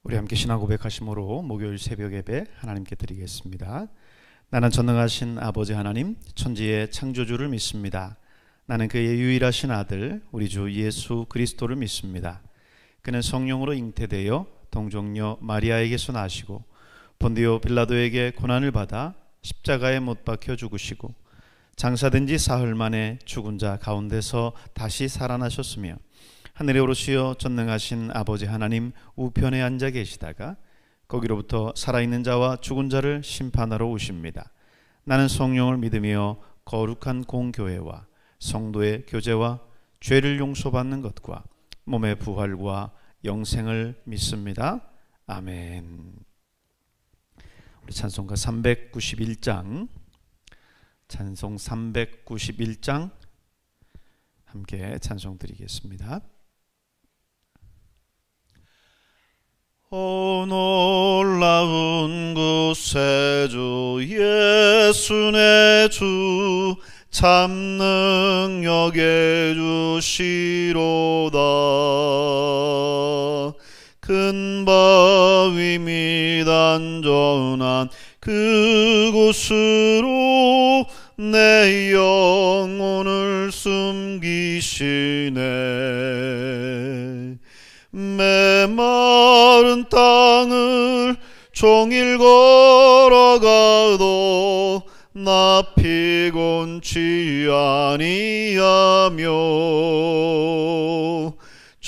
우리 함께 신앙 고백하심으로 목요일 새벽 예배 하나님께 드리겠습니다. 나는 전능하신 아버지 하나님, 천지의 창조주를 믿습니다. 나는 그의 유일하신 아들 우리 주 예수 그리스도를 믿습니다. 그는 성령으로 잉태되어 동정녀 마리아에게서 나시고 본디오 빌라도에게 고난을 받아 십자가에 못 박혀 죽으시고 장사된 지 사흘 만에 죽은 자 가운데서 다시 살아나셨으며 하늘에 오르시어 전능하신 아버지 하나님 우편에 앉아 계시다가 거기로부터 살아있는 자와 죽은 자를 심판하러 오십니다. 나는 성령을 믿으며 거룩한 공교회와 성도의 교제와 죄를 용서받는 것과 몸의 부활과 영생을 믿습니다. 아멘. 우리 찬송가 391장 찬송 391장 함께 찬송 드리겠습니다. 오 놀라운 구세주 예수 내 주 참 능력의 주시로다. 큰 바위 밑 안전한 그곳으로 내 영혼을 숨기시네. 메마른 땅을 종일 걸어가도 나 피곤치 아니하며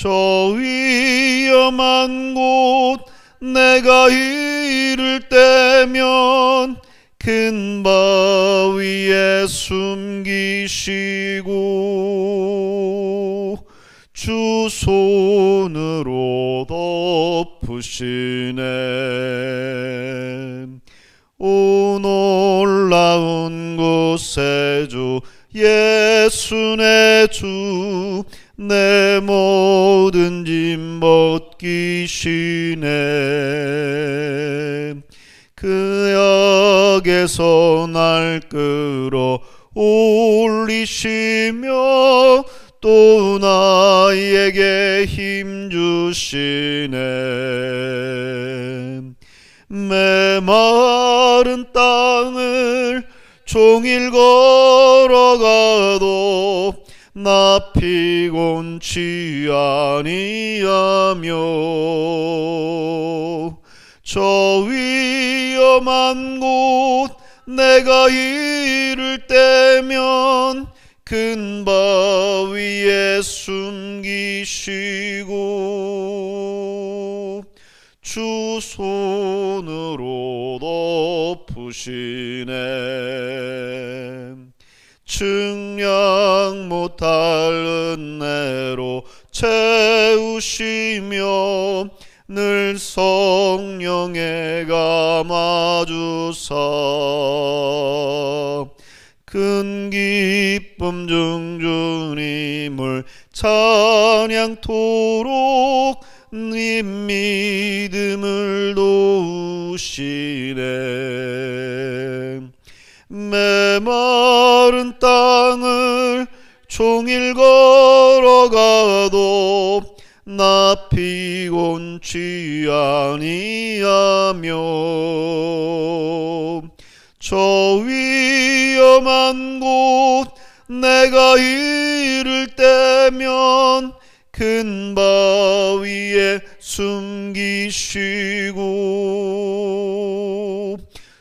저 위험한 곳 내가 이를 때면 큰 바위에 숨기시고 주 손으로 덮으시네. 오 놀라운 구세주 예수 내 주 내 모든 짐 벗기시네. 그 약에서 날 끌어 올리시며 또 나에게 힘 주시네. 메마른 땅을 종일 걸어가도 나 피곤치 아니하며 저 위험한 곳 내가 이를 때면 큰 바위에 숨기시고 주 손으로 덮으시네. 측량 못할 은혜로 채우시며 늘 성령에 감아주사 큰 기쁨 중 주님을 찬양토록 네 믿음을 도우시네. 메마른 땅을 종일 걸어가도 나 피곤치 아니하며 저 위험한 곳 내가 이를 때면 큰 바위에 숨기시고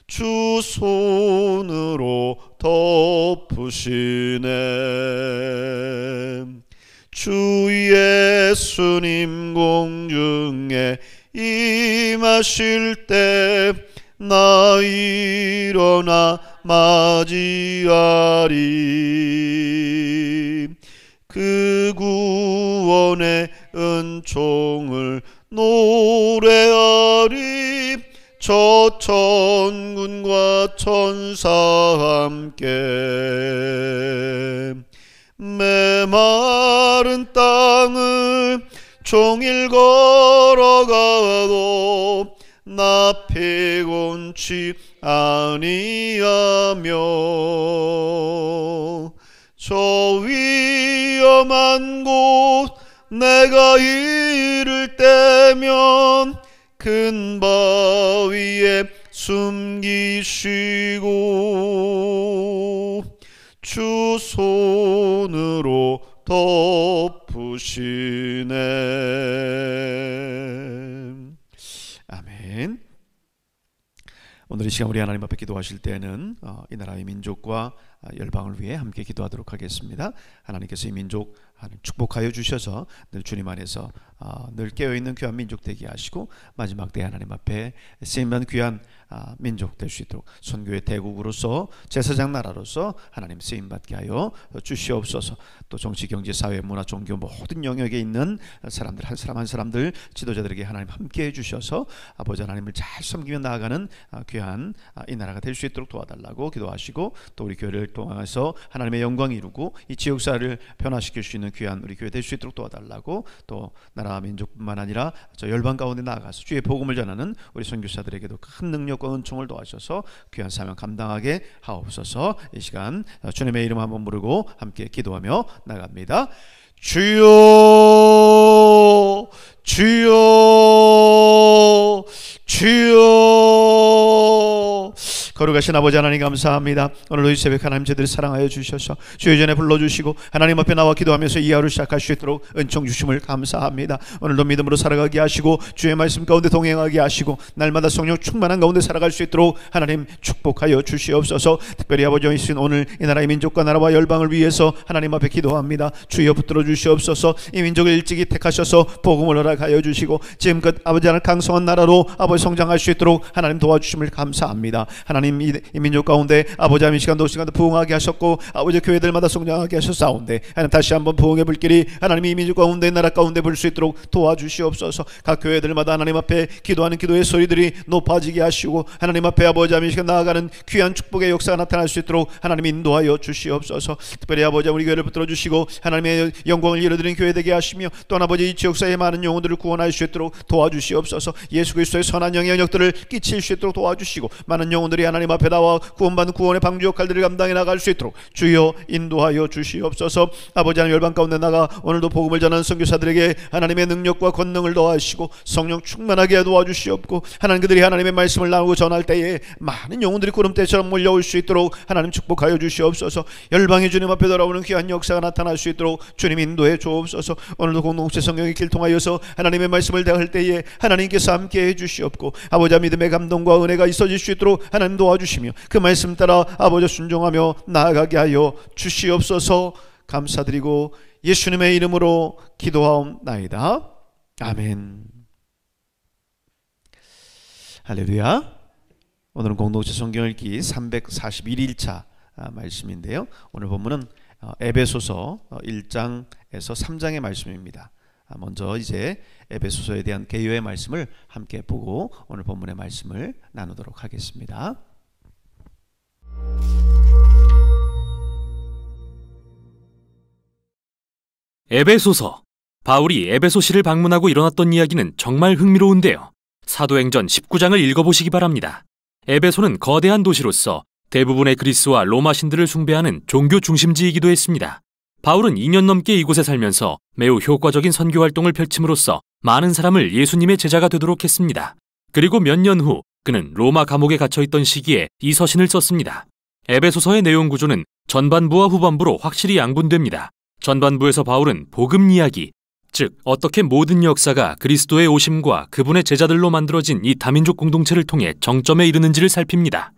주 손으로 덮으시네. 주 예수님 공중에 임하실 때 나 일어나 맞이하리. 그 구원의 은총을 노래하리. 저 천군과 천사 함께 메마른 땅을 종일 걸어가도 나 피곤치 아니하며 저 위험한 곳 내가 이를 때면 큰 바위에 숨기시고 주 손으로 덮으시네. 아멘. 오늘 이 시간 우리 하나님 앞에 기도하실 때는 이 나라의 민족과 열방을 위해 함께 기도하도록 하겠습니다. 하나님께서 이 민족 축복하여 주셔서 늘 주님 안에서 늘 깨어있는 귀한 민족 되게 하시고 마지막 때 하나님 앞에 쓰임받는 귀한 민족 될 수 있도록 선교의 대국으로서 제사장 나라로서 하나님 쓰임받게 하여 주시옵소서. 또 정치, 경제, 사회, 문화, 종교 모든 영역에 있는 사람들 한 사람 한 사람들 지도자들에게 하나님 함께 해주셔서 아버지 하나님을 잘 섬기며 나아가는 귀한 이 나라가 될 수 있도록 도와달라고 기도하시고, 또 우리 교회를 통해서 하나님의 영광 이루고 이 지역사회를 변화시킬 수 있는 귀한 우리 교회 될 수 있도록 도와달라고, 또 나라 민족뿐만 아니라 저 열방 가운데 나아가서 주의 복음을 전하는 우리 선교사들에게도 큰 능력과 은총을 도와주셔서 귀한 사명 감당하게 하옵소서. 이 시간 주님의 이름 한번 부르고 함께 기도하며 나갑니다. 주여 주여 주여. 거룩하신 아버지 하나님 감사합니다. 오늘도 이 새벽 하나님 저희들을 사랑하여 주셔서 주의 전에 불러주시고 하나님 앞에 나와 기도하면서 이 하루 시작할 수 있도록 은총 주심을 감사합니다. 오늘도 믿음으로 살아가게 하시고 주의 말씀 가운데 동행하게 하시고 날마다 성령 충만한 가운데 살아갈 수 있도록 하나님 축복하여 주시옵소서. 특별히 아버지 오늘 이 나라의 민족과 나라와 열방을 위해서 하나님 앞에 기도합니다. 주여 붙들어 주시옵소서. 이 민족을 일찍이 택하셔서 복음을 허락하여 주시고 지금껏 아버지 하나님 강성한 나라로 아버지 성장할 수 있도록 하나님 도와주심을 감사합니다. 하나님 이 민족 가운데 아버지 하나님 시간도 부흥하게 하셨고 아버지 교회들마다 성장하게 하셨사온데 하나님 다시 한번 부흥의 불길이 하나님 이 민족 가운데 나라 가운데 불 수 있도록 도와주시옵소서. 각 교회들마다 하나님 앞에 기도하는 기도의 소리들이 높아지게 하시고 하나님 앞에 아버지 하나님 시간 나아가는 귀한 축복의 역사가 나타날 수 있도록 하나님 인도하여 주시옵소서. 특별히 아버지 우리 교회를 붙들어 주시고 하나님의 영광을 이루어드리는 교회 되게 하시며 또 아버지 이 지역사회의 많은 영혼들을 구원할 수 있도록 도와주시옵소서. 예수 그리스도의 선한 영향력들을 끼칠 수 있도록 도와주시고 많은 영혼들이 하나님 앞에 나와 구원받는 구원의 방주 역할들을 감당해 나갈 수 있도록 주여 인도하여 주시옵소서. 아버지 하나님 열방 가운데 나가 오늘도 복음을 전하는 선교사들에게 하나님의 능력과 권능을 더하시고 성령 충만하게 도와주시옵고 하나님 그들이 하나님의 말씀을 나누고 전할 때에 많은 영혼들이 구름대처럼 몰려올 수 있도록 하나님 축복하여 주시옵소서. 열방의 주님 앞에 돌아오는 귀한 역사가 나타날 수 있도록 주님 인도해 주옵소서. 오늘도 공동체 성령의 길 통하여서 하나님의 말씀을 대할 때에 하나님께서 함께 해 주시옵고 아버지 믿음의 감동과 은혜가 있어질 수 있도록 하나님 도와주시며 그 말씀 따라 아버지 순종하며 나아가게 하여 주시옵소서. 감사드리고 예수님의 이름으로 기도하옵나이다. 아멘. 할렐루야. 오늘은 공동체 성경 읽기 341일차 말씀인데요. 오늘 본문은 에베소서 1장에서 3장의 말씀입니다. 먼저 이제 에베소서에 대한 개요의 말씀을 함께 보고 오늘 본문의 말씀을 나누도록 하겠습니다. 에베소서. 바울이 에베소시를 방문하고 일어났던 이야기는 정말 흥미로운데요. 사도행전 19장을 읽어보시기 바랍니다. 에베소는 거대한 도시로서 대부분의 그리스와 로마 신들을 숭배하는 종교 중심지이기도 했습니다. 바울은 2년 넘게 이곳에 살면서 매우 효과적인 선교 활동을 펼침으로써 많은 사람을 예수님의 제자가 되도록 했습니다. 그리고 몇 년 후 그는 로마 감옥에 갇혀있던 시기에 이 서신을 썼습니다. 에베소서의 내용 구조는 전반부와 후반부로 확실히 양분됩니다. 전반부에서 바울은 복음 이야기, 즉 어떻게 모든 역사가 그리스도의 오심과 그분의 제자들로 만들어진 이 다민족 공동체를 통해 정점에 이르는지를 살핍니다.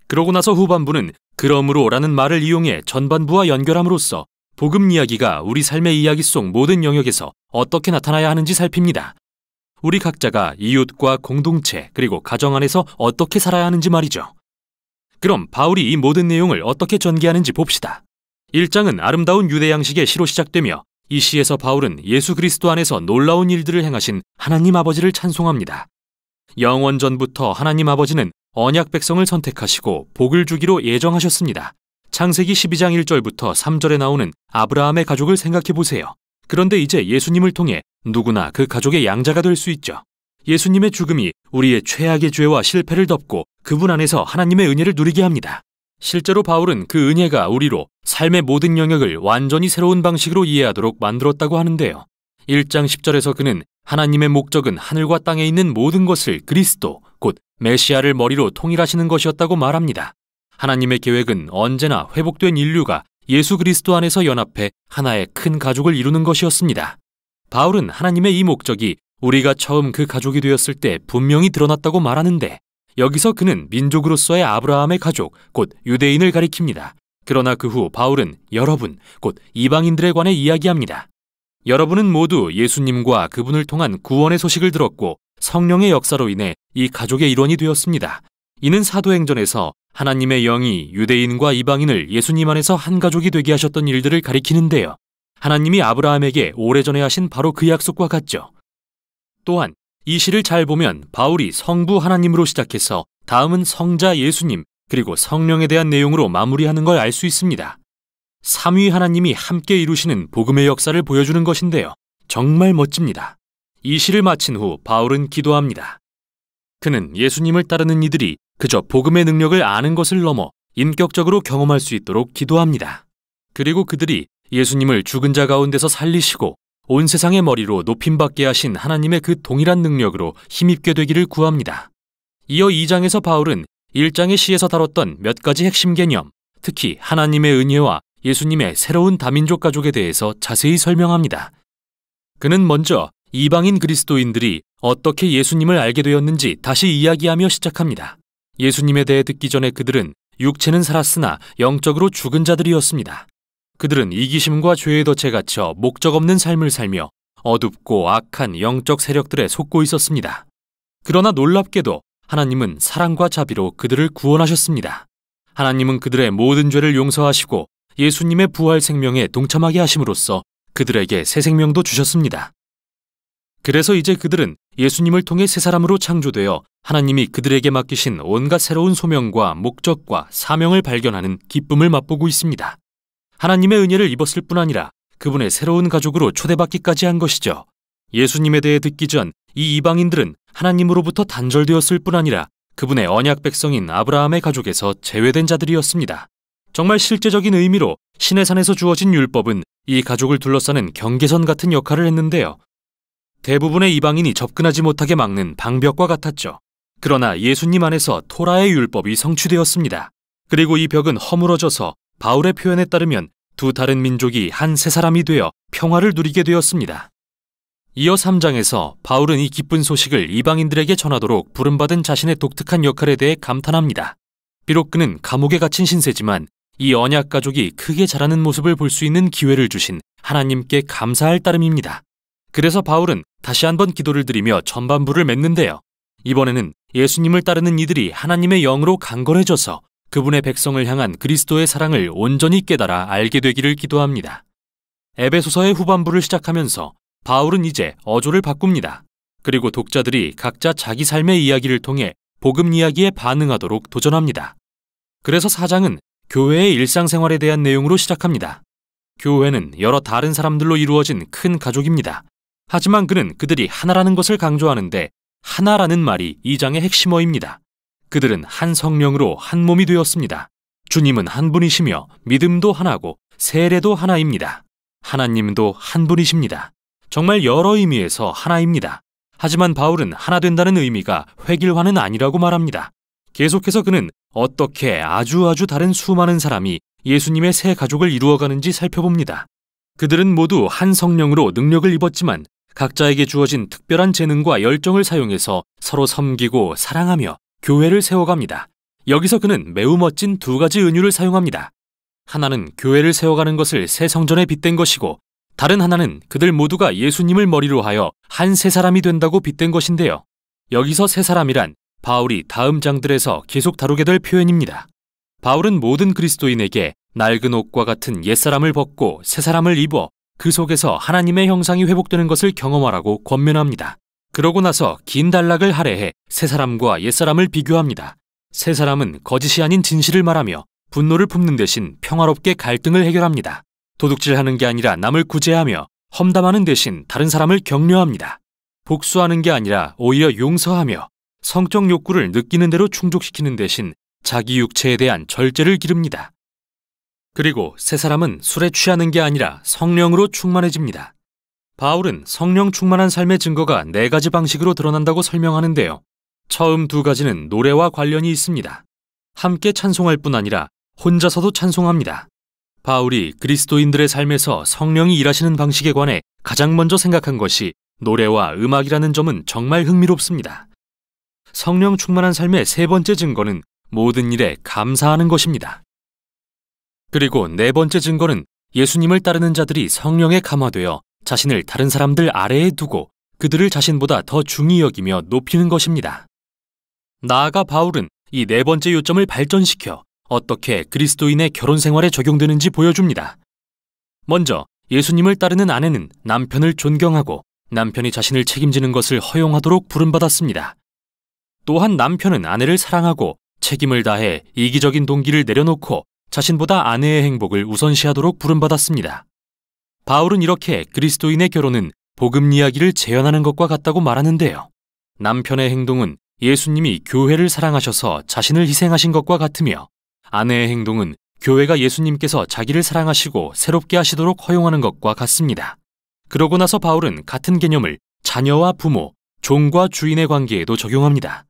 그러고 나서 후반부는 그러므로라는 말을 이용해 전반부와 연결함으로써 복음 이야기가 우리 삶의 이야기 속 모든 영역에서 어떻게 나타나야 하는지 살핍니다. 우리 각자가 이웃과 공동체 그리고 가정 안에서 어떻게 살아야 하는지 말이죠. 그럼 바울이 이 모든 내용을 어떻게 전개하는지 봅시다. 1장은 아름다운 유대 양식의 시로 시작되며 이 시에서 바울은 예수 그리스도 안에서 놀라운 일들을 행하신 하나님 아버지를 찬송합니다. 영원 전부터 하나님 아버지는 언약 백성을 선택하시고 복을 주기로 예정하셨습니다. 창세기 12장 1절부터 3절에 나오는 아브라함의 가족을 생각해 보세요. 그런데 이제 예수님을 통해 누구나 그 가족의 양자가 될 수 있죠. 예수님의 죽음이 우리의 최악의 죄와 실패를 덮고 그분 안에서 하나님의 은혜를 누리게 합니다. 실제로 바울은 그 은혜가 우리로 삶의 모든 영역을 완전히 새로운 방식으로 이해하도록 만들었다고 하는데요. 1장 10절에서 그는 하나님의 목적은 하늘과 땅에 있는 모든 것을 그리스도, 곧 메시아를 머리로 통일하시는 것이었다고 말합니다. 하나님의 계획은 언제나 회복된 인류가 예수 그리스도 안에서 연합해 하나의 큰 가족을 이루는 것이었습니다. 바울은 하나님의 이 목적이 우리가 처음 그 가족이 되었을 때 분명히 드러났다고 말하는데, 여기서 그는 민족으로서의 아브라함의 가족, 곧 유대인을 가리킵니다. 그러나 그 후 바울은 여러분, 곧 이방인들에 관해 이야기합니다. 여러분은 모두 예수님과 그분을 통한 구원의 소식을 들었고 성령의 역사로 인해 이 가족의 일원이 되었습니다. 이는 사도행전에서 하나님의 영이 유대인과 이방인을 예수님 안에서 한 가족이 되게 하셨던 일들을 가리키는데요. 하나님이 아브라함에게 오래전에 하신 바로 그 약속과 같죠. 또한 이 시를 잘 보면 바울이 성부 하나님으로 시작해서 다음은 성자 예수님, 그리고 성령에 대한 내용으로 마무리하는 걸 알 수 있습니다. 삼위 하나님이 함께 이루시는 복음의 역사를 보여주는 것인데요. 정말 멋집니다. 이 시를 마친 후 바울은 기도합니다. 그는 예수님을 따르는 이들이 그저 복음의 능력을 아는 것을 넘어 인격적으로 경험할 수 있도록 기도합니다. 그리고 그들이 예수님을 죽은 자 가운데서 살리시고 온 세상의 머리로 높임받게 하신 하나님의 그 동일한 능력으로 힘입게 되기를 구합니다. 이어 2장에서 바울은 1장의 시에서 다뤘던 몇 가지 핵심 개념, 특히 하나님의 은혜와 예수님의 새로운 다민족 가족에 대해서 자세히 설명합니다. 그는 먼저 이방인 그리스도인들이 어떻게 예수님을 알게 되었는지 다시 이야기하며 시작합니다. 예수님에 대해 듣기 전에 그들은 육체는 살았으나 영적으로 죽은 자들이었습니다. 그들은 이기심과 죄에 덫에 갇혀 목적 없는 삶을 살며 어둡고 악한 영적 세력들에 속고 있었습니다. 그러나 놀랍게도 하나님은 사랑과 자비로 그들을 구원하셨습니다. 하나님은 그들의 모든 죄를 용서하시고 예수님의 부활 생명에 동참하게 하심으로써 그들에게 새 생명도 주셨습니다. 그래서 이제 그들은 예수님을 통해 새 사람으로 창조되어 하나님이 그들에게 맡기신 온갖 새로운 소명과 목적과 사명을 발견하는 기쁨을 맛보고 있습니다. 하나님의 은혜를 입었을 뿐 아니라 그분의 새로운 가족으로 초대받기까지 한 것이죠. 예수님에 대해 듣기 전 이 이방인들은 하나님으로부터 단절되었을 뿐 아니라 그분의 언약 백성인 아브라함의 가족에서 제외된 자들이었습니다. 정말 실제적인 의미로 신의 산에서 주어진 율법은 이 가족을 둘러싸는 경계선 같은 역할을 했는데요. 대부분의 이방인이 접근하지 못하게 막는 방벽과 같았죠. 그러나 예수님 안에서 토라의 율법이 성취되었습니다. 그리고 이 벽은 허물어져서 바울의 표현에 따르면 두 다른 민족이 한 세 사람이 되어 평화를 누리게 되었습니다. 이어 3장에서 바울은 이 기쁜 소식을 이방인들에게 전하도록 부름받은 자신의 독특한 역할에 대해 감탄합니다. 비록 그는 감옥에 갇힌 신세지만 이 언약 가족이 크게 자라는 모습을 볼 수 있는 기회를 주신 하나님께 감사할 따름입니다. 그래서 바울은 다시 한번 기도를 드리며 전반부를 맺는데요. 이번에는 예수님을 따르는 이들이 하나님의 영으로 강건해져서 그분의 백성을 향한 그리스도의 사랑을 온전히 깨달아 알게 되기를 기도합니다. 에베소서의 후반부를 시작하면서 바울은 이제 어조를 바꿉니다. 그리고 독자들이 각자 자기 삶의 이야기를 통해 복음 이야기에 반응하도록 도전합니다. 그래서 4장은 교회의 일상생활에 대한 내용으로 시작합니다. 교회는 여러 다른 사람들로 이루어진 큰 가족입니다. 하지만 그는 그들이 하나라는 것을 강조하는데 하나라는 말이 2장의 핵심어입니다. 그들은 한 성령으로 한 몸이 되었습니다. 주님은 한 분이시며 믿음도 하나고 세례도 하나입니다. 하나님도 한 분이십니다. 정말 여러 의미에서 하나입니다. 하지만 바울은 하나 된다는 의미가 획일화는 아니라고 말합니다. 계속해서 그는 어떻게 아주 다른 수많은 사람이 예수님의 새 가족을 이루어가는지 살펴봅니다. 그들은 모두 한 성령으로 능력을 입었지만 각자에게 주어진 특별한 재능과 열정을 사용해서 서로 섬기고 사랑하며 교회를 세워갑니다. 여기서 그는 매우 멋진 두 가지 은유를 사용합니다. 하나는 교회를 세워가는 것을 새 성전에 빗댄 것이고 다른 하나는 그들 모두가 예수님을 머리로 하여 한 세 사람이 된다고 빗댄 것인데요. 여기서 세 사람이란 바울이 다음 장들에서 계속 다루게 될 표현입니다. 바울은 모든 그리스도인에게 낡은 옷과 같은 옛사람을 벗고 새 사람을 입어 그 속에서 하나님의 형상이 회복되는 것을 경험하라고 권면합니다. 그러고 나서 긴 단락을 할애해 새 사람과 옛사람을 비교합니다. 새 사람은 거짓이 아닌 진실을 말하며 분노를 품는 대신 평화롭게 갈등을 해결합니다. 도둑질하는 게 아니라 남을 구제하며 험담하는 대신 다른 사람을 격려합니다. 복수하는 게 아니라 오히려 용서하며 성적 욕구를 느끼는 대로 충족시키는 대신 자기 육체에 대한 절제를 기릅니다. 그리고 새 사람은 술에 취하는 게 아니라 성령으로 충만해집니다. 바울은 성령 충만한 삶의 증거가 4가지 방식으로 드러난다고 설명하는데요. 처음 2가지는 노래와 관련이 있습니다. 함께 찬송할 뿐 아니라 혼자서도 찬송합니다. 바울이 그리스도인들의 삶에서 성령이 일하시는 방식에 관해 가장 먼저 생각한 것이 노래와 음악이라는 점은 정말 흥미롭습니다. 성령 충만한 삶의 3번째 증거는 모든 일에 감사하는 것입니다. 그리고 4번째 증거는 예수님을 따르는 자들이 성령에 감화되어 자신을 다른 사람들 아래에 두고 그들을 자신보다 더 중히 여기며 높이는 것입니다. 나아가 바울은 이 4번째 요점을 발전시켜 어떻게 그리스도인의 결혼 생활에 적용되는지 보여줍니다. 먼저 예수님을 따르는 아내는 남편을 존경하고 남편이 자신을 책임지는 것을 허용하도록 부름받았습니다. 또한 남편은 아내를 사랑하고 책임을 다해 이기적인 동기를 내려놓고 자신보다 아내의 행복을 우선시하도록 부름받았습니다. 바울은 이렇게 그리스도인의 결혼은 복음 이야기를 재현하는 것과 같다고 말하는데요. 남편의 행동은 예수님이 교회를 사랑하셔서 자신을 희생하신 것과 같으며 아내의 행동은 교회가 예수님께서 자기를 사랑하시고 새롭게 하시도록 허용하는 것과 같습니다. 그러고 나서 바울은 같은 개념을 자녀와 부모, 종과 주인의 관계에도 적용합니다.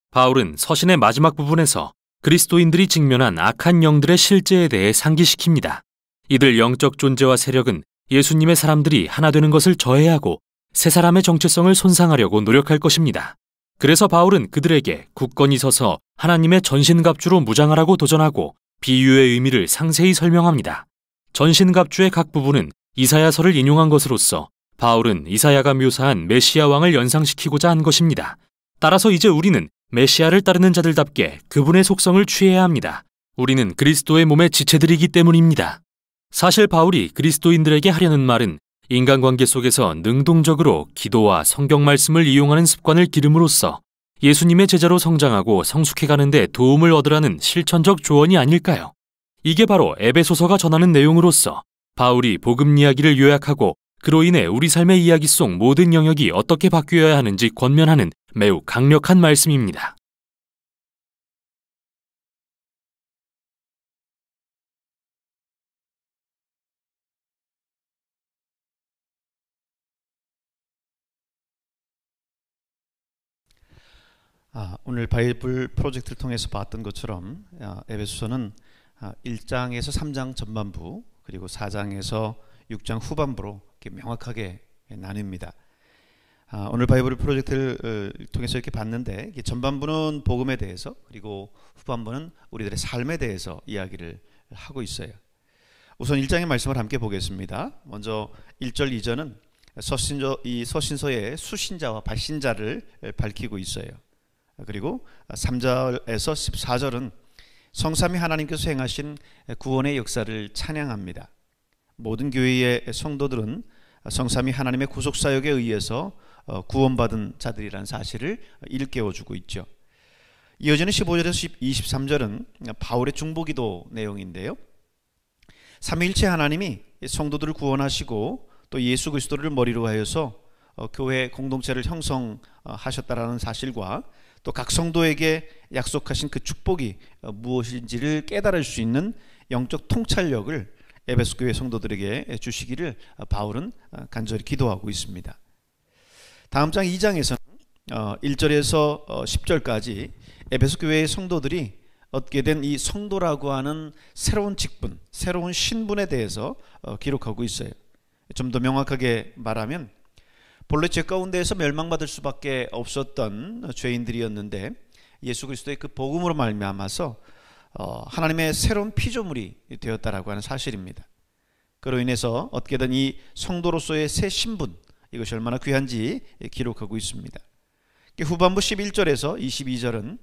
바울은 서신의 마지막 부분에서 그리스도인들이 직면한 악한 영들의 실제에 대해 상기시킵니다. 이들 영적 존재와 세력은 예수님의 사람들이 하나 되는 것을 저해하고 새 사람의 정체성을 손상하려고 노력할 것입니다. 그래서 바울은 그들에게 굳건히 서서 하나님의 전신갑주로 무장하라고 도전하고 비유의 의미를 상세히 설명합니다. 전신갑주의 각 부분은 이사야서를 인용한 것으로서 바울은 이사야가 묘사한 메시아 왕을 연상시키고자 한 것입니다. 따라서 이제 우리는 메시아를 따르는 자들답게 그분의 속성을 취해야 합니다. 우리는 그리스도의 몸의 지체들이기 때문입니다. 사실 바울이 그리스도인들에게 하려는 말은 인간관계 속에서 능동적으로 기도와 성경 말씀을 이용하는 습관을 기름으로써 예수님의 제자로 성장하고 성숙해가는 데 도움을 얻으라는 실천적 조언이 아닐까요? 이게 바로 에베소서가 전하는 내용으로서 바울이 복음 이야기를 요약하고 그로 인해 우리 삶의 이야기 속 모든 영역이 어떻게 바뀌어야 하는지 권면하는 매우 강력한 말씀입니다. 오늘 바이블 프로젝트를 통해서 봤던 것처럼 에베소서는 1장에서 3장 전반부 그리고 4장에서 6장 후반부로 이렇게 명확하게 나뉩니다. 오늘 바이블 프로젝트를 통해서 이렇게 봤는데 전반부는 복음에 대해서 그리고 후반부는 우리들의 삶에 대해서 이야기를 하고 있어요. 우선 1장의 말씀을 함께 보겠습니다. 먼저 1절 2절은 이 서신서의 수신자와 발신자를 밝히고 있어요. 그리고 3절에서 14절은 성삼위 하나님께서 행하신 구원의 역사를 찬양합니다. 모든 교회의 성도들은 성삼위 하나님의 구속사역에 의해서 구원받은 자들이라는 사실을 일깨워주고 있죠. 이어지는 15절에서 23절은 바울의 중보기도 내용인데요. 삼위일체 하나님이 성도들을 구원하시고 또 예수 그리스도를 머리로 하여서 교회 공동체를 형성하셨다라는 사실과 또 각 성도에게 약속하신 그 축복이 무엇인지를 깨달을 수 있는 영적 통찰력을 에베소 교회 성도들에게 주시기를 바울은 간절히 기도하고 있습니다. 다음 장 2장에서는 1절에서 10절까지 에베소 교회의 성도들이 얻게 된 이 성도라고 하는 새로운 직분, 새로운 신분에 대해서 기록하고 있어요. 좀 더 명확하게 말하면 본래 죄 가운데에서 멸망받을 수밖에 없었던 죄인들이었는데 예수 그리스도의 그 복음으로 말미암아서 하나님의 새로운 피조물이 되었다라고 하는 사실입니다. 그로 인해서 얻게 된 이 성도로서의 새 신분, 이것이 얼마나 귀한지 기록하고 있습니다. 후반부 11절에서 22절은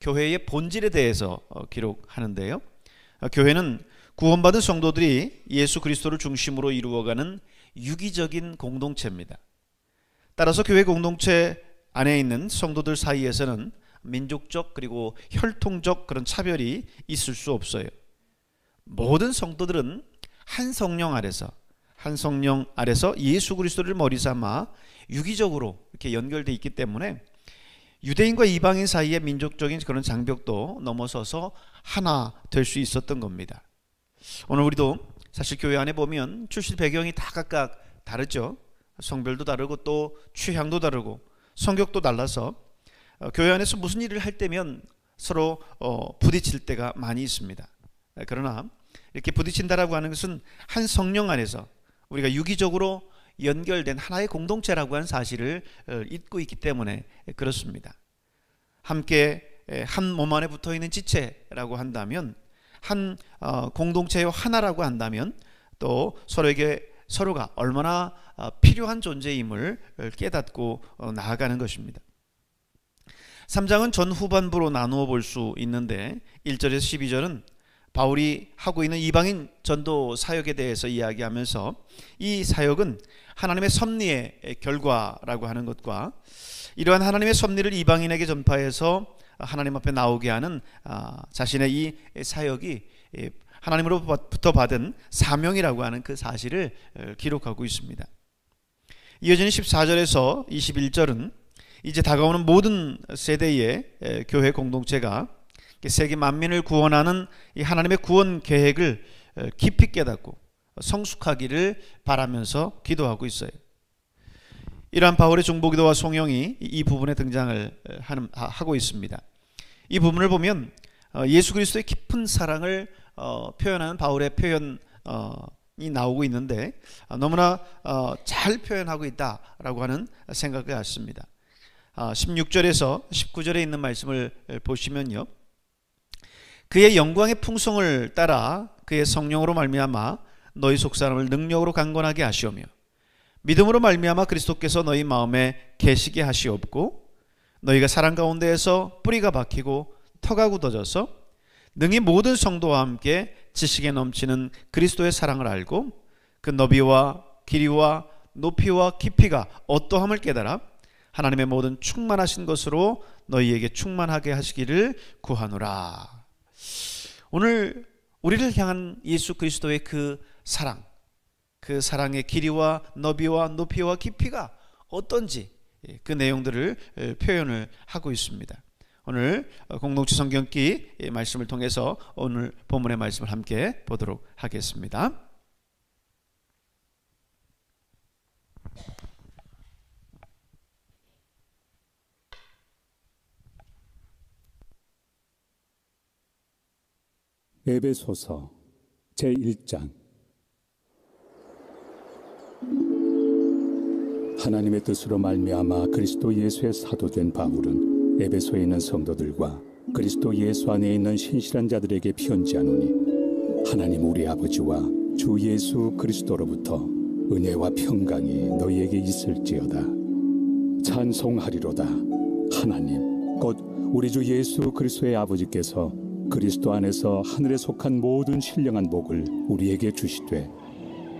교회의 본질에 대해서 기록하는데요. 교회는 구원받은 성도들이 예수 그리스도를 중심으로 이루어가는 유기적인 공동체입니다. 따라서 교회 공동체 안에 있는 성도들 사이에서는 민족적 그리고 혈통적 그런 차별이 있을 수 없어요. 모든 성도들은 한 성령 아래서 예수 그리스도를 머리 삼아 유기적으로 이렇게 연결되어 있기 때문에 유대인과 이방인 사이의 민족적인 그런 장벽도 넘어서서 하나 될 수 있었던 겁니다. 오늘 우리도 사실 교회 안에 보면 출신 배경이 다 각각 다르죠. 성별도 다르고 또 취향도 다르고 성격도 달라서 교회 안에서 무슨 일을 할 때면 서로 부딪힐 때가 많이 있습니다. 그러나 이렇게 부딪힌다라고 하는 것은 한 성령 안에서 우리가 유기적으로 연결된 하나의 공동체라고 하는 사실을 잊고 있기 때문에 그렇습니다. 함께 한 몸 안에 붙어 있는 지체라고 한다면, 한 공동체의 하나라고 한다면 또 서로가 얼마나 필요한 존재임을 깨닫고 나아가는 것입니다. 3장은 전후반부로 나누어 볼 수 있는데 1절에서 12절은 바울이 하고 있는 이방인 전도 사역에 대해서 이야기하면서 이 사역은 하나님의 섭리의 결과라고 하는 것과 이러한 하나님의 섭리를 이방인에게 전파해서 하나님 앞에 나오게 하는 자신의 이 사역이 하나님으로부터 받은 사명이라고 하는 그 사실을 기록하고 있습니다. 이어지는 14절에서 21절은 이제 다가오는 모든 세대의 교회 공동체가 세계 만민을 구원하는 이 하나님의 구원 계획을 깊이 깨닫고 성숙하기를 바라면서 기도하고 있어요. 이러한 바울의 중보기도와 송영이 이 부분에 등장을 하고 있습니다. 이 부분을 보면 예수 그리스도의 깊은 사랑을 표현하는 바울의 표현이 나오고 있는데 너무나 잘 표현하고 있다라고 하는 생각을 갖습니다. 16절에서 19절에 있는 말씀을 보시면요, 그의 영광의 풍성을 따라 그의 성령으로 말미암아 너희 속사람을 능력으로 강건하게 하시오며 믿음으로 말미암아 그리스도께서 너희 마음에 계시게 하시옵고 너희가 사랑 가운데에서 뿌리가 박히고 터가 굳어져서 능히 모든 성도와 함께 지식에 넘치는 그리스도의 사랑을 알고 그 너비와 길이와 높이와 깊이가 어떠함을 깨달아 하나님의 모든 충만하신 것으로 너희에게 충만하게 하시기를 구하노라. 오늘 우리를 향한 예수 그리스도의 그 사랑, 그 사랑의 길이와 너비와 높이와 깊이가 어떤지 그 내용들을 표현을 하고 있습니다. 오늘 공동체 성경기 말씀을 통해서 오늘 본문의 말씀을 함께 보도록 하겠습니다. 에베소서 제1장. 하나님의 뜻으로 말미암아 그리스도 예수의 사도된 바울은 에베소에 있는 성도들과 그리스도 예수 안에 있는 신실한 자들에게 편지하노니 하나님 우리 아버지와 주 예수 그리스도로부터 은혜와 평강이 너희에게 있을지어다. 찬송하리로다. 하나님 곧 우리 주 예수 그리스도의 아버지께서 그리스도 안에서 하늘에 속한 모든 신령한 복을 우리에게 주시되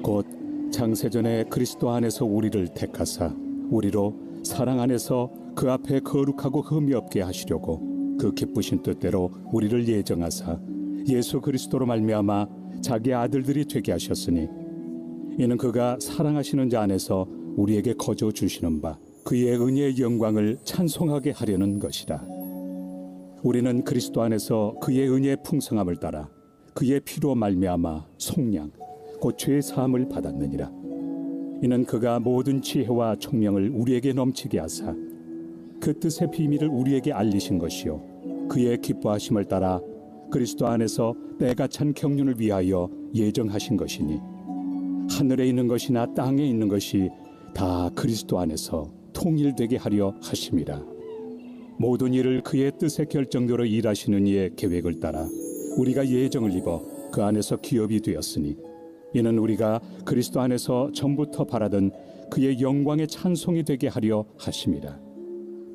곧 창세전에 그리스도 안에서 우리를 택하사 우리로 사랑 안에서 그 앞에 거룩하고 흠이 없게 하시려고 그 기쁘신 뜻대로 우리를 예정하사 예수 그리스도로 말미암아 자기 아들들이 되게 하셨으니 이는 그가 사랑하시는 자 안에서 우리에게 거저 주시는 바 그의 은혜의 영광을 찬송하게 하려는 것이라. 우리는 그리스도 안에서 그의 은혜의 풍성함을 따라 그의 피로 말미암아 속량 곧 죄의 사함을 받았느니라. 이는 그가 모든 지혜와 총명을 우리에게 넘치게 하사 그 뜻의 비밀을 우리에게 알리신 것이요 그의 기뻐하심을 따라 그리스도 안에서 때가 찬 경륜을 위하여 예정하신 것이니 하늘에 있는 것이나 땅에 있는 것이 다 그리스도 안에서 통일되게 하려 하심이라. 모든 일을 그의 뜻의 결정대로 일하시는 이의 계획을 따라 우리가 예정을 입어 그 안에서 기업이 되었으니 이는 우리가 그리스도 안에서 전부터 바라던 그의 영광의 찬송이 되게 하려 하심이라.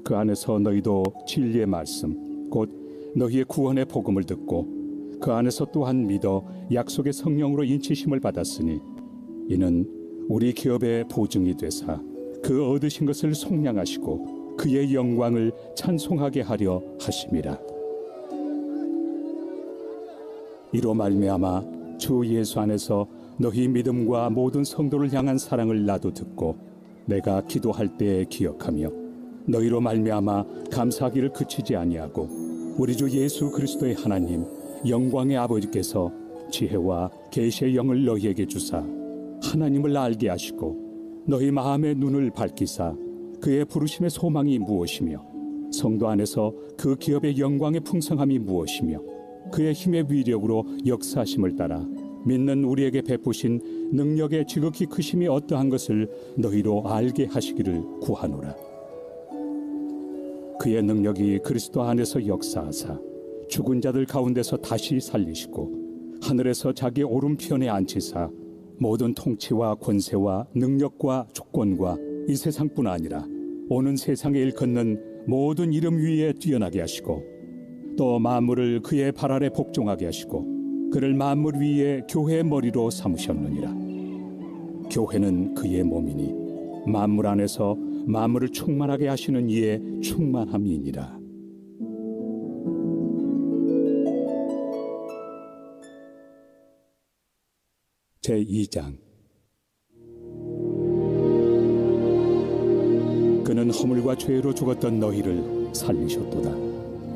그 안에서 너희도 진리의 말씀 곧 너희의 구원의 복음을 듣고 그 안에서 또한 믿어 약속의 성령으로 인치심을 받았으니 이는 우리 기업의 보증이 되사 그 얻으신 것을 속량하시고 그의 영광을 찬송하게 하려 하심이라. 이로 말미암아 주 예수 안에서 너희 믿음과 모든 성도를 향한 사랑을 나도 듣고 내가 기도할 때에 기억하며 너희로 말미암아 감사하기를 그치지 아니하고 우리 주 예수 그리스도의 하나님 영광의 아버지께서 지혜와 계시의 영을 너희에게 주사 하나님을 알게 하시고 너희 마음의 눈을 밝히사 그의 부르심의 소망이 무엇이며 성도 안에서 그 기업의 영광의 풍성함이 무엇이며 그의 힘의 위력으로 역사하심을 따라 믿는 우리에게 베푸신 능력의 지극히 크심이 어떠한 것을 너희로 알게 하시기를 구하노라. 그의 능력이 그리스도 안에서 역사하사 죽은 자들 가운데서 다시 살리시고 하늘에서 자기 오른편에 앉히사 모든 통치와 권세와 능력과 주권과 이 세상뿐 아니라 오는 세상에 일컫는 모든 이름 위에 뛰어나게 하시고 또 만물을 그의 발 아래 복종하게 하시고 그를 만물 위에 교회의 머리로 삼으셨느니라. 교회는 그의 몸이니 만물 안에서 만물을 충만하게 하시는 이의 충만함이니라. 제2장. 그는 허물과 죄로 죽었던 너희를 살리셨도다.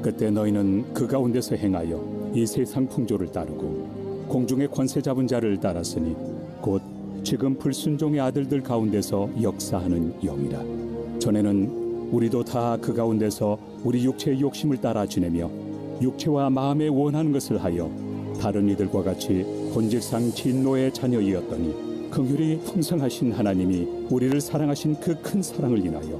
그때 너희는 그 가운데서 행하여 이 세상 풍조를 따르고 공중의 권세 잡은 자를 따랐으니 곧 지금 불순종의 아들들 가운데서 역사하는 영이라. 전에는 우리도 다 그 가운데서 우리 육체의 욕심을 따라 지내며 육체와 마음에 원하는 것을 하여 다른 이들과 같이 본질상 진노의 자녀이었더니 긍휼이 풍성하신 하나님이 우리를 사랑하신 그 큰 사랑을 인하여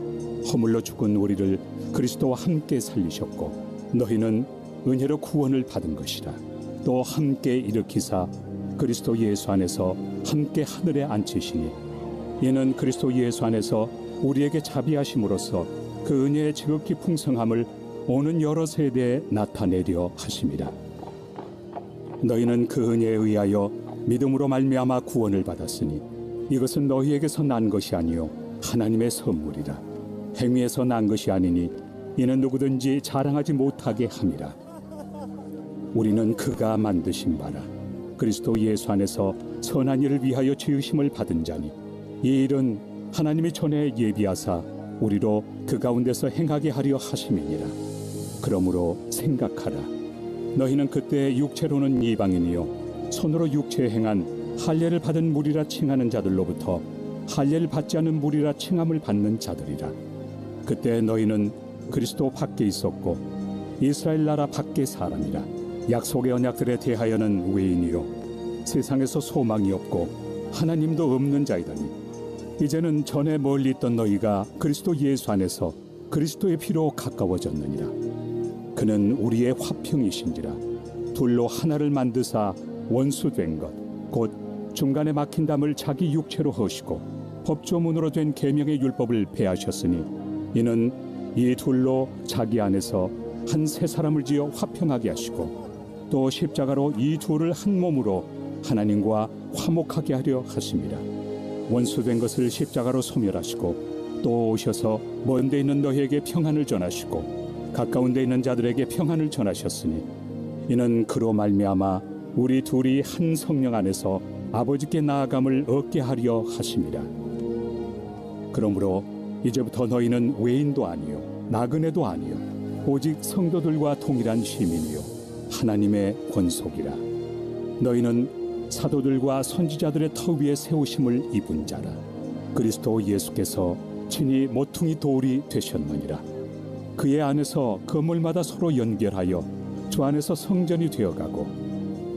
허물로 죽은 우리를 그리스도와 함께 살리셨고 너희는 은혜로 구원을 받은 것이라. 또 함께 일으키사 그리스도 예수 안에서 함께 하늘에 앉히시니 이는 그리스도 예수 안에서 우리에게 자비하심으로써 그 은혜의 지극히 풍성함을 오는 여러 세대에 나타내려 하심이라. 너희는 그 은혜에 의하여 믿음으로 말미암아 구원을 받았으니 이것은 너희에게서 난 것이 아니요 하나님의 선물이라. 행위에서 난 것이 아니니 이는 누구든지 자랑하지 못하게 함이라. 우리는 그가 만드신 바라 그리스도 예수 안에서 선한 일을 위하여 지으심을 받은 자니 이 일은 하나님이 전에 예비하사 우리로 그 가운데서 행하게 하려 하심이니라. 그러므로 생각하라. 너희는 그때 육체로는 이방인이요 손으로 육체에 행한 할례를 받은 무리라 칭하는 자들로부터 할례를 받지 않은 무리라 칭함을 받는 자들이라. 그때 너희는 그리스도 밖에 있었고 이스라엘 나라 밖의 사람이라. 약속의 언약들에 대하여는 외인이요 세상에서 소망이 없고 하나님도 없는 자이더니 이제는 전에 멀리 있던 너희가 그리스도 예수 안에서 그리스도의 피로 가까워졌느니라. 그는 우리의 화평이신지라. 둘로 하나를 만드사 원수된 것 곧 중간에 막힌 담을 자기 육체로 허시고 법조문으로 된 계명의 율법을 폐하셨으니 이는 이 둘로 자기 안에서 한 새 사람을 지어 화평하게 하시고 또 십자가로 이 둘을 한 몸으로 하나님과 화목하게 하려 하심이라. 원수된 것을 십자가로 소멸하시고 또 오셔서 먼 데 있는 너희에게 평안을 전하시고 가까운 데 있는 자들에게 평안을 전하셨으니 이는 그로 말미암아 우리 둘이 한 성령 안에서 아버지께 나아감을 얻게 하려 하심이라. 그러므로 이제부터 너희는 외인도 아니요 나그네도 아니요 오직 성도들과 동일한 시민이요 하나님의 권속이라. 너희는 사도들과 선지자들의 터 위에 세우심을 입은 자라. 그리스도 예수께서 친히 모퉁이 돌이 되셨느니라. 그의 안에서 건물마다 서로 연결하여 주 안에서 성전이 되어가고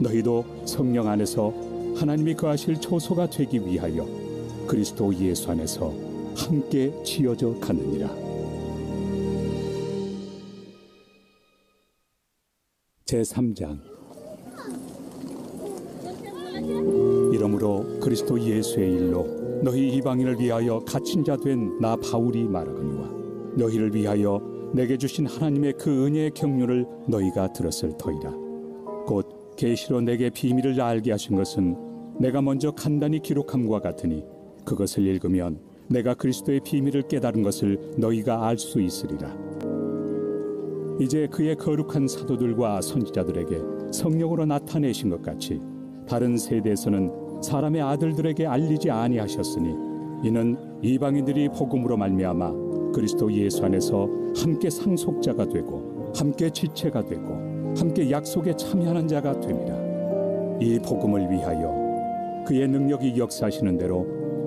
너희도 성령 안에서 하나님이 거하실 초소가 되기 위하여 그리스도 예수 안에서 함께 지어져 가느니라. 제3장. 이러므로 그리스도 예수의 일로 너희 이방인을 위하여 갇힌 자 된 나 바울이 말하거니와 너희를 위하여 내게 주신 하나님의 그 은혜의 경륜을 너희가 들었을 터이라. 곧 계시로 내게 비밀을 알게 하신 것은 내가 먼저 간단히 기록함과 같으니 그것을 읽으면 내가 그리스도의 비밀을 깨달은 것을 너희가 알 수 있으리라. 이제 그의 거룩한 사도들과 선지자들에게 성령으로 나타내신 것 같이 다른 세대에서는 사람의 아들들에게 알리지 아니하셨으니 이는 이방인들이 복음으로 말미암아 그리스도 예수 안에서 함께 상속자가 되고 함께 지체가 되고 함께 약속에 참여하는 자가 됨이라. 이 복음을 위하여 그의 능력이 역사하시는 대로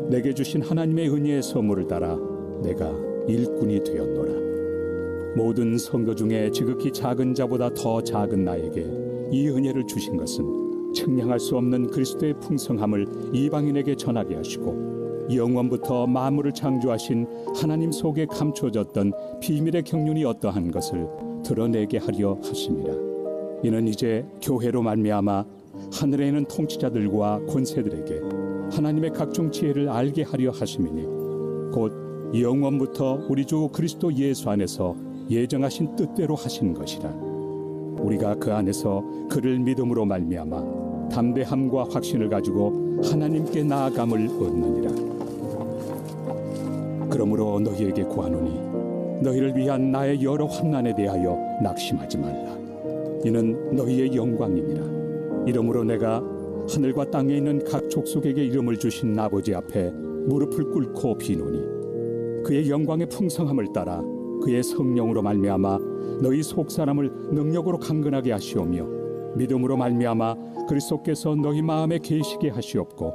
내게 주신 하나님의 은혜의 선물을 따라 내가 일꾼이 되었노라. 모든 성도 중에 지극히 작은 자보다 더 작은 나에게 이 은혜를 주신 것은 측량할 수 없는 그리스도의 풍성함을 이방인에게 전하게 하시고 영원부터 만물을 창조하신 하나님 속에 감춰졌던 비밀의 경륜이 어떠한 것을 드러내게 하려 하심이라. 이는 이제 교회로 말미암아 하늘에 있는 통치자들과 권세들에게 하나님의 각종 지혜를 알게 하려 하심이니 곧 영원부터 우리 주 그리스도 예수 안에서 예정하신 뜻대로 하신 것이라. 우리가 그 안에서 그를 믿음으로 말미암아 담대함과 확신을 가지고 하나님께 나아감을 얻느니라. 그러므로 너희에게 구하노니 너희를 위한 나의 여러 환난에 대하여 낙심하지 말라. 이는 너희의 영광이니라. 이러므로 내가 하늘과 땅에 있는 각 족속에게 이름을 주신 아버지 앞에 무릎을 꿇고 비노니 그의 영광의 풍성함을 따라 그의 성령으로 말미암아 너희 속사람을 능력으로 강건하게 하시오며 믿음으로 말미암아 그리스도께서 너희 마음에 계시게 하시옵고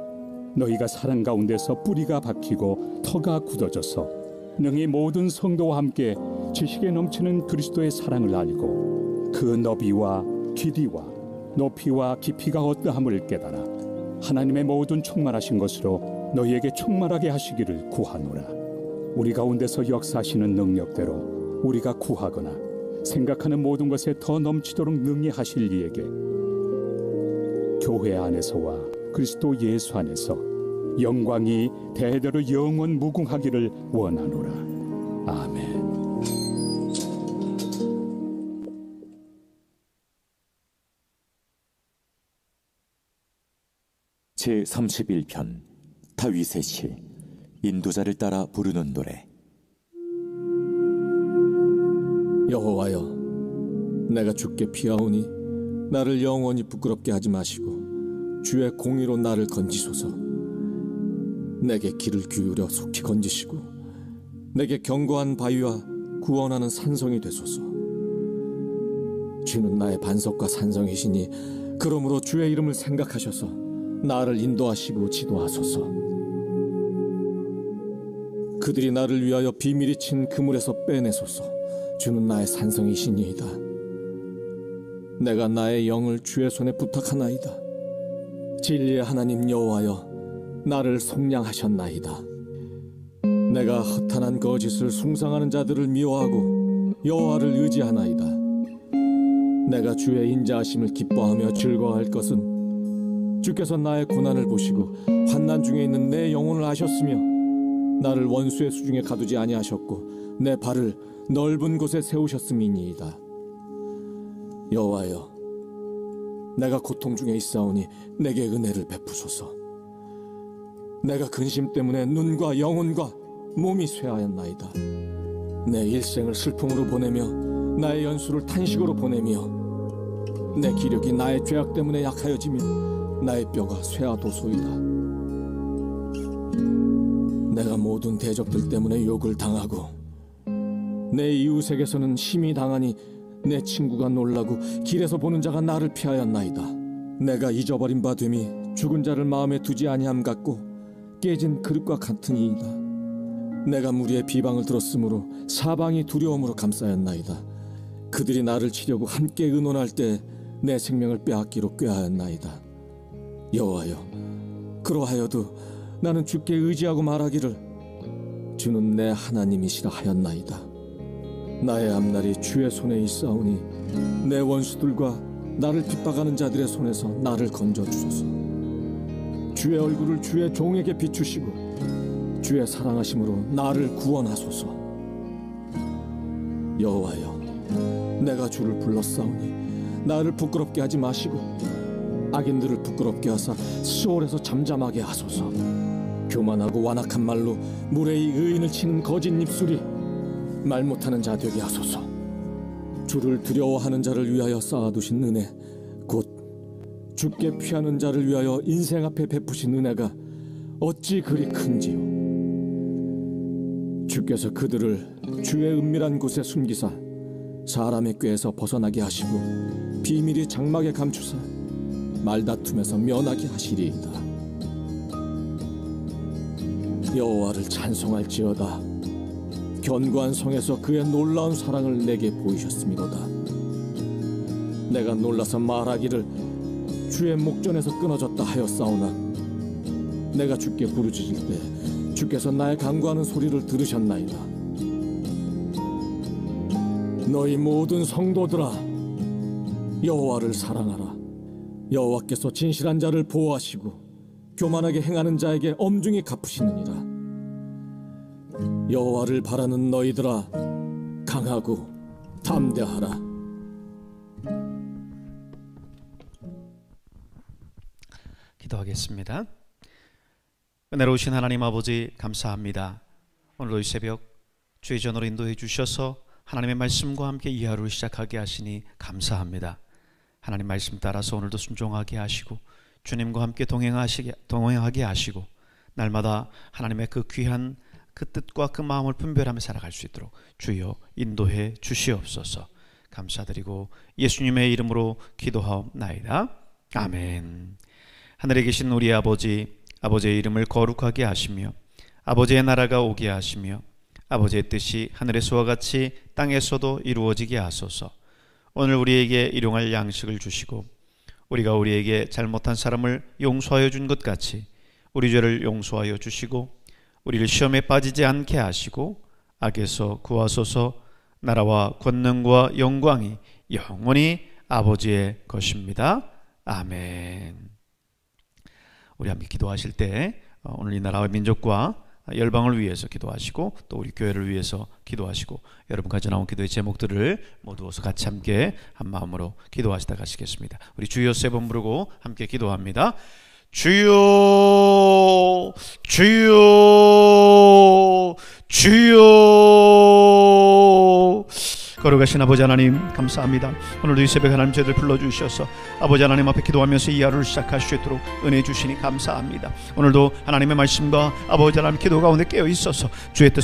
너희가 사랑 가운데서 뿌리가 박히고 터가 굳어져서 능히 모든 성도와 함께 지식에 넘치는 그리스도의 사랑을 알고 그 너비와 길이와 높이와 깊이가 어떠함을 깨달아 하나님의 모든 충만하신 것으로 너희에게 충만하게 하시기를 구하노라. 우리 가운데서 역사하시는 능력대로 우리가 구하거나 생각하는 모든 것에 더 넘치도록 능히 하실 이에게 교회 안에서와 그리스도 예수 안에서 영광이 대대로 영원 무궁하기를 원하노라. 아멘. 제31편 다윗의 시. 인도자를 따라 부르는 노래. 여호와여, 내가 주께 피하오니 나를 영원히 부끄럽게 하지 마시고 주의 공의로 나를 건지소서. 내게 귀를 기울여 속히 건지시고 내게 견고한 바위와 구원하는 산성이 되소서. 주는 나의 반석과 산성이시니 그러므로 주의 이름을 생각하셔서 나를 인도하시고 지도하소서. 그들이 나를 위하여 비밀이 친 그물에서 빼내소서. 주는 나의 산성이시니이다. 내가 나의 영을 주의 손에 부탁하나이다. 진리의 하나님 여호와여, 나를 속량하셨나이다. 내가 허탄한 거짓을 숭상하는 자들을 미워하고 여호와를 의지하나이다. 내가 주의 인자하심을 기뻐하며 즐거워할 것은 주께서 나의 고난을 보시고 환난 중에 있는 내 영혼을 아셨으며 나를 원수의 수중에 가두지 아니하셨고 내 발을 넓은 곳에 세우셨음이니이다. 여호와여, 내가 고통 중에 있사오니 내게 은혜를 베푸소서. 내가 근심 때문에 눈과 영혼과 몸이 쇠하였나이다. 내 일생을 슬픔으로 보내며 나의 연수를 탄식으로 보내며 내 기력이 나의 죄악 때문에 약하여지며 나의 뼈가 쇠하도소이다. 내가 모든 대적들 때문에 욕을 당하고 내 이웃에게서는 심히 당하니 내 친구가 놀라고 길에서 보는 자가 나를 피하였나이다. 내가 잊어버린 바 됨이 죽은 자를 마음에 두지 아니함 같고 깨진 그릇과 같으니이다. 내가 무리의 비방을 들었으므로 사방이 두려움으로 감싸였나이다. 그들이 나를 치려고 함께 의논할 때 내 생명을 빼앗기로 꾀하였나이다. 여호와여, 그러하여도 나는 주께 의지하고 말하기를 주는 내 하나님이시라 하였나이다. 나의 앞날이 주의 손에 있사오니 내 원수들과 나를 핍박하는 자들의 손에서 나를 건져주소서. 주의 얼굴을 주의 종에게 비추시고 주의 사랑하심으로 나를 구원하소서. 여호와여, 내가 주를 불렀사오니 나를 부끄럽게 하지 마시고 악인들을 부끄럽게 하사 시올에서 잠잠하게 하소서. 교만하고 완악한 말로 무례히 의인을 치는 거짓 입술이 말 못하는 자 되게 하소서. 주를 두려워하는 자를 위하여 쌓아두신 은혜, 곧 주께 피하는 자를 위하여 인생 앞에 베푸신 은혜가 어찌 그리 큰지요. 주께서 그들을 주의 은밀한 곳에 숨기사 사람의 꾀에서 벗어나게 하시고 비밀이 장막에 감추사 말다툼에서 면하게 하시리이다. 여호와를 찬송할지어다. 견고한 성에서 그의 놀라운 사랑을 내게 보이셨음이로다. 내가 놀라서 말하기를 주의 목전에서 끊어졌다 하였사오나 내가 주께 부르짖을 때 주께서 나의 간구하는 소리를 들으셨나이다. 너희 모든 성도들아, 여호와를 사랑하라. 여호와께서 진실한 자를 보호하시고 교만하게 행하는 자에게 엄중히 갚으시느니라. 여호와를 바라는 너희들아, 강하고 담대하라. 기도하겠습니다. 은혜로우신 하나님 아버지, 감사합니다. 오늘도 이 새벽 주의 전으로 인도해 주셔서 하나님의 말씀과 함께 이 하루를 시작하게 하시니 감사합니다. 하나님 말씀 따라서 오늘도 순종하게 하시고 주님과 함께 동행하게 하시고 날마다 하나님의 그 귀한 그 뜻과 그 마음을 분별하며 살아갈 수 있도록 주여 인도해 주시옵소서. 감사드리고 예수님의 이름으로 기도하옵나이다. 아멘. 하늘에 계신 우리 아버지, 아버지의 이름을 거룩하게 하시며 아버지의 나라가 오게 하시며 아버지의 뜻이 하늘에서와 같이 땅에서도 이루어지게 하소서. 오늘 우리에게 일용할 양식을 주시고 우리가 우리에게 잘못한 사람을 용서하여 준 것 같이 우리 죄를 용서하여 주시고 우리를 시험에 빠지지 않게 하시고 악에서 구하소서. 나라와 권능과 영광이 영원히 아버지의 것입니다. 아멘. 우리 함께 기도하실 때 오늘 이 나라와 민족과 열방을 위해서 기도하시고 또 우리 교회를 위해서 기도하시고 여러분 가져 나온 기도의 제목들을 모두어서 같이 함께 한 마음으로 기도하시다 가시겠습니다. 우리 주여 세 번 부르고 함께 기도합니다. 주여, 주여, 주여. 거룩하신 아버지 하나님, 감사합니다. 오늘도 이 새벽 하나님 저희들 불러주셔서 아버지 하나님 앞에 기도하면서 이 하루를 시작할 수 있도록 은혜 주시니 감사합니다. 오늘도 하나님의 말씀과 아버지 하나님 기도 가운데 깨어 있어서 주의 뜻